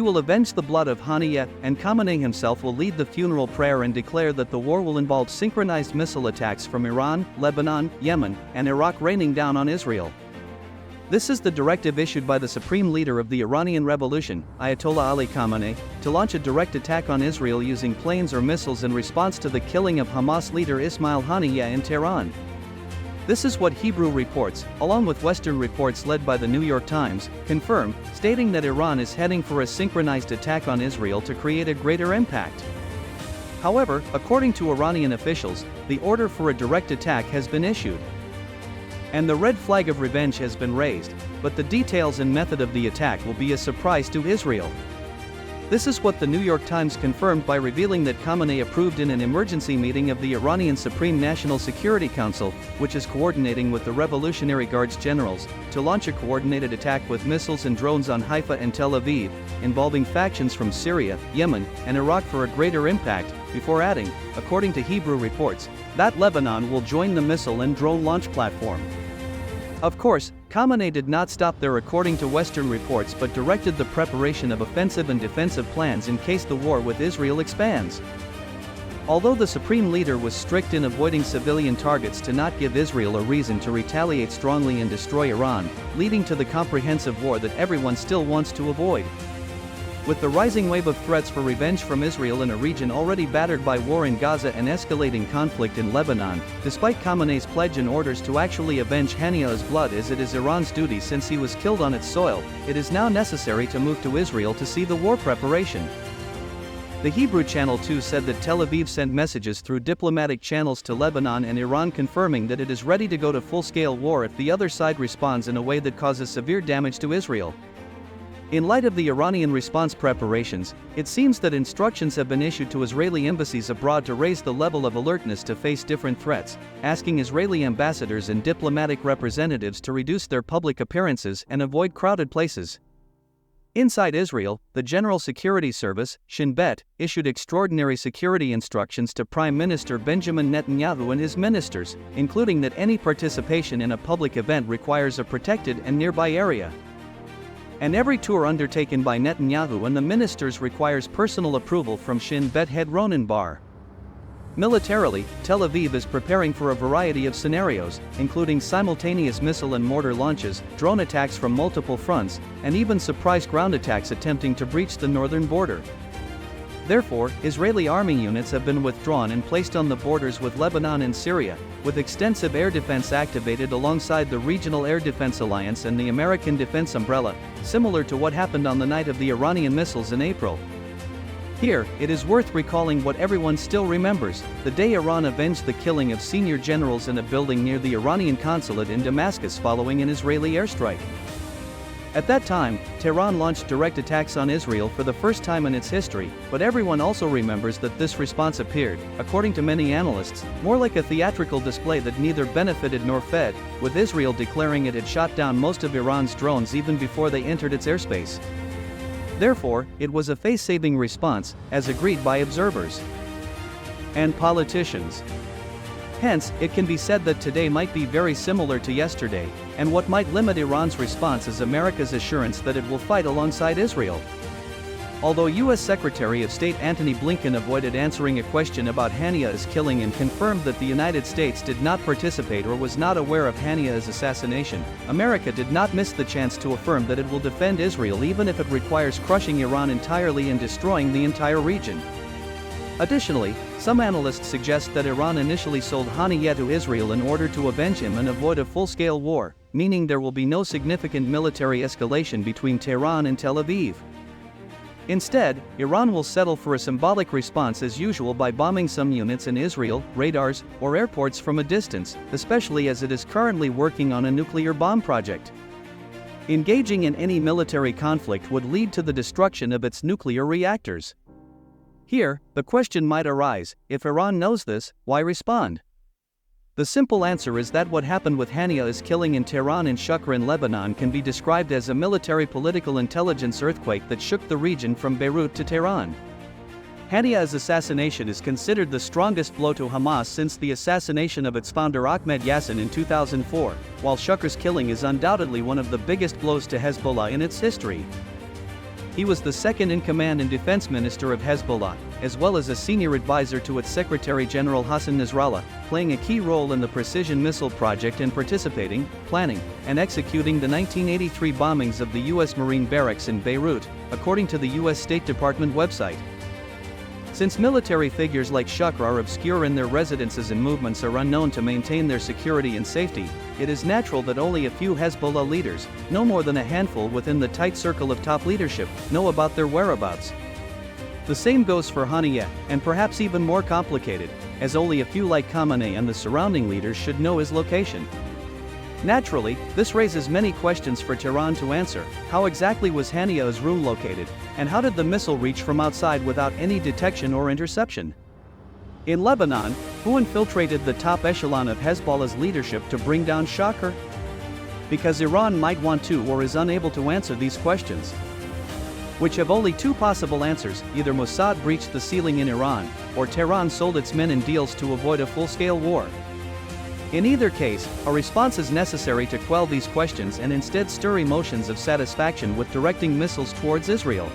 "We will avenge the blood of Haniyeh," and Khamenei himself will lead the funeral prayer and declare that the war will involve synchronized missile attacks from Iran, Lebanon, Yemen, and Iraq raining down on Israel. This is the directive issued by the supreme leader of the Iranian Revolution, Ayatollah Ali Khamenei, to launch a direct attack on Israel using planes or missiles in response to the killing of Hamas leader Ismail Haniyeh in Tehran. This is what Hebrew reports, along with Western reports led by the New York Times, confirm, stating that Iran is heading for a synchronized attack on Israel to create a greater impact. However, according to Iranian officials, the order for a direct attack has been issued. And the red flag of revenge has been raised, but the details and method of the attack will be a surprise to Israel. This is what the New York Times confirmed by revealing that Khamenei approved in an emergency meeting of the Iranian Supreme National Security Council, which is coordinating with the Revolutionary Guards generals, to launch a coordinated attack with missiles and drones on Haifa and Tel Aviv, involving factions from Syria, Yemen, and Iraq for a greater impact, before adding, according to Hebrew reports, that Lebanon will join the missile and drone launch platform. Of course, Khamenei did not stop there according to Western reports but directed the preparation of offensive and defensive plans in case the war with Israel expands. Although the supreme leader was strict in avoiding civilian targets to not give Israel a reason to retaliate strongly and destroy Iran, leading to the comprehensive war that everyone still wants to avoid. With the rising wave of threats for revenge from Israel in a region already battered by war in Gaza and escalating conflict in Lebanon, despite Khamenei's pledge and orders to actually avenge Haniyeh's blood as it is Iran's duty since he was killed on its soil, it is now necessary to move to Israel to see the war preparation. The Hebrew Channel 2 said that Tel Aviv sent messages through diplomatic channels to Lebanon and Iran confirming that it is ready to go to full-scale war if the other side responds in a way that causes severe damage to Israel. In light of the Iranian response preparations, it seems that instructions have been issued to Israeli embassies abroad to raise the level of alertness to face different threats, asking Israeli ambassadors and diplomatic representatives to reduce their public appearances and avoid crowded places. Inside Israel, the General Security Service, Shin Bet, issued extraordinary security instructions to Prime Minister Benjamin Netanyahu and his ministers, including that any participation in a public event requires a protected and nearby area. And every tour undertaken by Netanyahu and the ministers requires personal approval from Shin Bet head Ronen Bar. Militarily, Tel Aviv is preparing for a variety of scenarios, including simultaneous missile and mortar launches, drone attacks from multiple fronts, and even surprise ground attacks attempting to breach the northern border. Therefore, Israeli army units have been withdrawn and placed on the borders with Lebanon and Syria, with extensive air defense activated alongside the Regional Air Defense Alliance and the American Defense Umbrella, similar to what happened on the night of the Iranian missiles in April. Here, it is worth recalling what everyone still remembers, the day Iran avenged the killing of senior generals in a building near the Iranian consulate in Damascus following an Israeli airstrike. At that time, Tehran launched direct attacks on Israel for the first time in its history, but everyone also remembers that this response appeared, according to many analysts, more like a theatrical display that neither benefited nor fed, with Israel declaring it had shot down most of Iran's drones even before they entered its airspace. Therefore, it was a face-saving response, as agreed by observers and politicians. Hence, it can be said that today might be very similar to yesterday, and what might limit Iran's response is America's assurance that it will fight alongside Israel. Although U.S. Secretary of State Antony Blinken avoided answering a question about Haniyeh's killing and confirmed that the United States did not participate or was not aware of Haniyeh's assassination, America did not miss the chance to affirm that it will defend Israel even if it requires crushing Iran entirely and destroying the entire region. Additionally, some analysts suggest that Iran initially sold Haniyeh to Israel in order to avenge him and avoid a full-scale war, meaning there will be no significant military escalation between Tehran and Tel Aviv. Instead, Iran will settle for a symbolic response as usual by bombing some units in Israel, radars, or airports from a distance, especially as it is currently working on a nuclear bomb project. Engaging in any military conflict would lead to the destruction of its nuclear reactors. Here, the question might arise, if Iran knows this, why respond? The simple answer is that what happened with Haniyeh's killing in Tehran and Shukr in Lebanon can be described as a military political intelligence earthquake that shook the region from Beirut to Tehran. Haniyeh's assassination is considered the strongest blow to Hamas since the assassination of its founder Ahmed Yassin in 2004, while Shukr's killing is undoubtedly one of the biggest blows to Hezbollah in its history. He was the second-in-command and defense minister of Hezbollah, as well as a senior advisor to its Secretary General Hassan Nasrallah, playing a key role in the precision missile project and participating, planning, and executing the 1983 bombings of the U.S. Marine barracks in Beirut, according to the U.S. State Department website. Since military figures like Shukr are obscure and their residences and movements are unknown to maintain their security and safety, it is natural that only a few Hezbollah leaders, no more than a handful within the tight circle of top leadership, know about their whereabouts. The same goes for Haniyeh, and perhaps even more complicated, as only a few like Khamenei and the surrounding leaders should know his location. Naturally, this raises many questions for Tehran to answer. How exactly was Haniyeh's room located, and how did the missile reach from outside without any detection or interception? In Lebanon, who infiltrated the top echelon of Hezbollah's leadership to bring down Shukr? Because Iran might want to or is unable to answer these questions, which have only two possible answers: either Mossad breached the ceiling in Iran, or Tehran sold its men in deals to avoid a full-scale war. In either case, a response is necessary to quell these questions and instead stir emotions of satisfaction with directing missiles towards Israel.